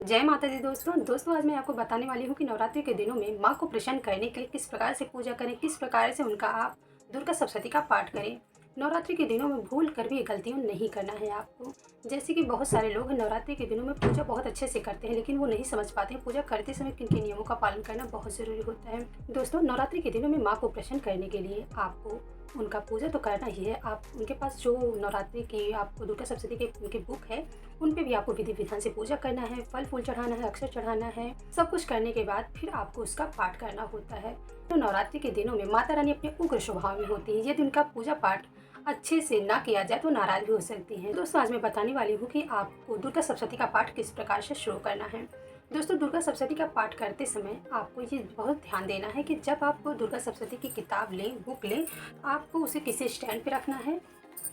जय माता दी दोस्तों आज मैं आपको बताने वाली हूँ कि नवरात्रि के दिनों में माँ को प्रसन्न करने के लिए किस प्रकार से पूजा करें, किस प्रकार से उनका आप दुर्गा सप्तशती का पाठ करें। नवरात्रि के दिनों में भूल कर भी ये गलतियाँ नहीं करना है आपको। जैसे कि बहुत सारे लोग नवरात्रि के दिनों में पूजा बहुत अच्छे से करते हैं, लेकिन वो नहीं समझ पाते हैं पूजा करते समय किन किन नियमों का पालन करना बहुत ज़रूरी होता है। दोस्तों, नवरात्रि के दिनों में माँ को प्रसन्न करने के लिए आपको उनका पूजा तो करना ही है। आप उनके पास जो नवरात्रि की आपको दुर्गा सप्तशती के उनकी बुक है, उन पे भी आपको विधि विधान से पूजा करना है, फल फूल चढ़ाना है, अक्षर चढ़ाना है। सब कुछ करने के बाद फिर आपको उसका पाठ करना होता है। तो नवरात्रि के दिनों में माता रानी अपने उग्र स्वभाव में होती है। यदि उनका पूजा पाठ अच्छे से ना किया जाए तो नाराज भी हो सकती हैं। दोस्तों, आज मैं बताने वाली हूँ कि आपको दुर्गा सप्तशती का पाठ किस प्रकार से शुरू करना है। दोस्तों, दुर्गा सप्तशती का पाठ करते समय आपको ये बहुत ध्यान देना है कि जब आप दुर्गा सप्तशती की किताब लें, बुक लें, आपको उसे किसी स्टैंड पे रखना है,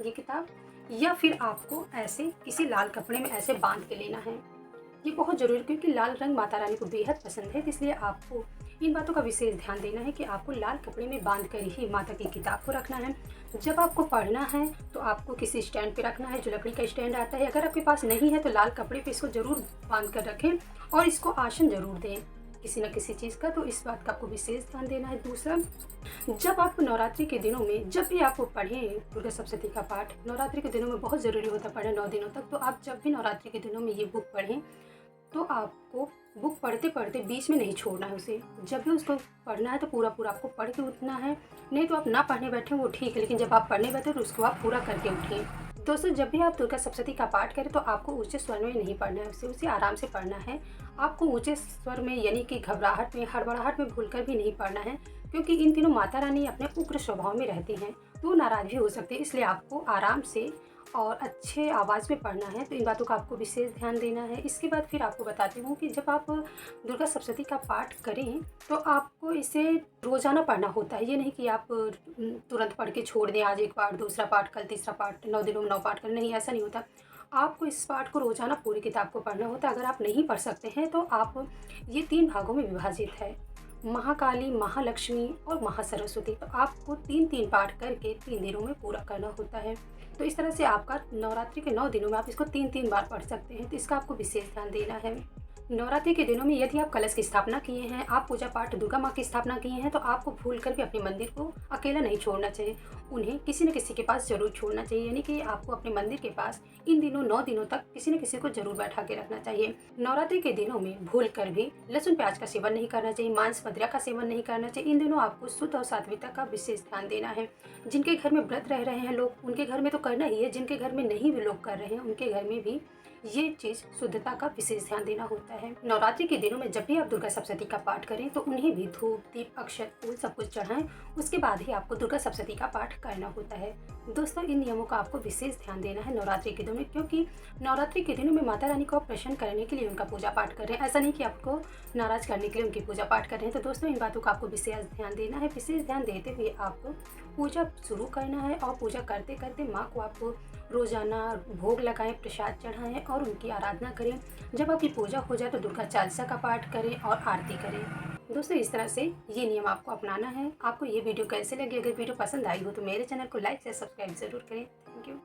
ये किताब, या फिर आपको ऐसे किसी लाल कपड़े में ऐसे बांध के लेना है। ये बहुत ज़रूरी, क्योंकि लाल रंग माता रानी को बेहद पसंद है। इसलिए आपको इन बातों का विशेष ध्यान देना है कि आपको लाल कपड़े में बांध कर ही माता की किताब को रखना है। जब आपको पढ़ना है तो आपको किसी स्टैंड पे रखना है, जो लकड़ी का स्टैंड आता है। अगर आपके पास नहीं है तो लाल कपड़े पे इसको ज़रूर बांध कर रखें और इसको आसन ज़रूर दें किसी न किसी चीज़ का। तो इस बात का आपको विशेष ध्यान देना है। दूसरा, जब आप नवरात्रि के दिनों में जब भी आप पढ़ें दुर्गा सप्तशती का पाठ, नवरात्रि के दिनों में बहुत ज़रूरी होता है पढ़ें 9 दिनों तक। तो आप जब भी नवरात्रि के दिनों में ये बुक पढ़ें तो आपको बुक पढ़ते पढ़ते बीच में नहीं छोड़ना है उसे। जब भी उसको पढ़ना है तो पूरा पूरा आपको पढ़ के उठना है। नहीं तो आप ना पढ़ने बैठे वो ठीक है, लेकिन जब आप पढ़ने बैठे तो उसको आप पूरा करके उठिए। दोस्तों, जब भी आप दुर्गा सप्तशती का पाठ करें तो आपको ऊंचे स्वर में नहीं पढ़ना है, उसे आराम से पढ़ना है। आपको ऊंचे स्वर में यानी कि घबराहट में, हड़बड़ाहट में भूलकर भी नहीं पढ़ना है, क्योंकि इन दिनों माता रानी अपने उग्र स्वभाव में रहती हैं तो नाराज भी हो सकते हैं। इसलिए आपको आराम से और अच्छे आवाज़ में पढ़ना है। तो इन बातों का आपको विशेष ध्यान देना है। इसके बाद फिर आपको बताती हूँ कि जब आप दुर्गा सप्तशती का पाठ करें तो आपको इसे रोज़ाना पढ़ना होता है। ये नहीं कि आप तुरंत पढ़ के छोड़ दें, आज एक पाठ, दूसरा पाठ, कल तीसरा पाठ, 9 दिनों में 9 पाठ करें, नहीं, ऐसा नहीं होता। आपको इस पाठ को रोज़ाना पूरी किताब को पढ़ना होता है। अगर आप नहीं पढ़ सकते हैं तो आप, ये 3 भागों में विभाजित है, महाकाली, महालक्ष्मी और महासरस्वती। तो आपको 3-3 पाठ करके 3 दिनों में पूरा करना होता है। तो इस तरह से आपका नवरात्रि के 9 दिनों में आप इसको 3-3 बार पढ़ सकते हैं। तो इसका आपको विशेष ध्यान देना है। नवरात्रि के दिनों में यदि आप कलश की स्थापना किए हैं, आप पूजा पाठ दुर्गा माँ की स्थापना किए हैं, तो आपको भूल कर भी अपने मंदिर को अकेला नहीं छोड़ना चाहिए। उन्हें किसी न किसी के पास ज़रूर छोड़ना चाहिए। यानी कि आपको अपने मंदिर के पास इन दिनों 9 दिनों तक किसी न किसी को ज़रूर बैठा के रखना चाहिए। नवरात्रि के दिनों में भूल कर भी लहसुन प्याज का सेवन नहीं करना चाहिए, मांस मदिरा का सेवन नहीं करना चाहिए। इन दिनों आपको शुद्ध और सात्विकता का विशेष ध्यान देना है। जिनके घर में व्रत रह रहे हैं लोग, उनके घर में तो करना ही है। जिनके घर में नहीं भी लोग कर रहे हैं, उनके घर में भी ये चीज़ शुद्धता का विशेष ध्यान देना होता है। नवरात्रि के दिनों में जब भी आप दुर्गा सप्तशती का पाठ करें तो उन्हें भी धूप, दीप, अक्षत, फूल सब कुछ चढ़ाएं। उसके बाद ही आपको दुर्गा सप्तशती का पाठ करना होता है। दोस्तों, इन नियमों का आपको विशेष ध्यान देना है नवरात्रि के दिनों में, क्योंकि नवरात्रि के दिनों में माता रानी को आप प्रसन्न करने के लिए उनका पूजा पाठ कर रहे हैं। ऐसा नहीं कि आपको नाराज करने के लिए उनकी पूजा पाठ कर रहे हैं। तो दोस्तों, इन बातों का आपको विशेष ध्यान देना है। विशेष ध्यान देते हुए आपको पूजा शुरू करना है और पूजा करते करते माँ को आपको रोज़ाना भोग लगाएं, प्रसाद चढ़ाएं और उनकी आराधना करें। जब आपकी पूजा हो जाए तो दुर्गा चालीसा का पाठ करें और आरती करें। दोस्तों, इस तरह से ये नियम आपको अपनाना है। आपको ये वीडियो कैसे लगी? अगर वीडियो पसंद आई हो तो मेरे चैनल को लाइक से सब्सक्राइब ज़रूर करें। Thank you.